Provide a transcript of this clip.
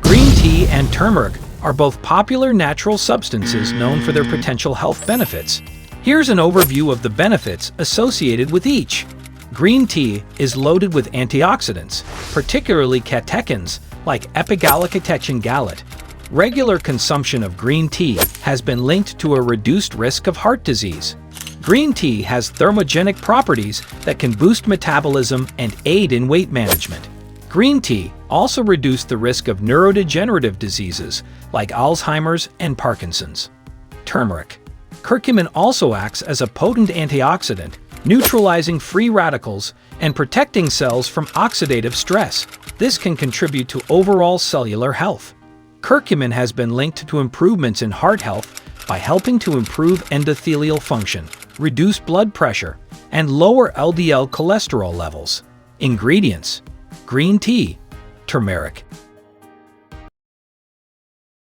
Green tea and turmeric are both popular natural substances known for their potential health benefits. Here's an overview of the benefits associated with each. Green tea is loaded with antioxidants, particularly catechins like epigallocatechin gallate. Regular consumption of green tea has been linked to a reduced risk of heart disease. Green tea has thermogenic properties that can boost metabolism and aid in weight management. Green tea also reduces the risk of neurodegenerative diseases like Alzheimer's and Parkinson's. Turmeric. Curcumin also acts as a potent antioxidant, neutralizing free radicals and protecting cells from oxidative stress. This can contribute to overall cellular health. Curcumin has been linked to improvements in heart health by helping to improve endothelial function, reduce blood pressure, and lower LDL cholesterol levels. Ingredients: green tea, turmeric,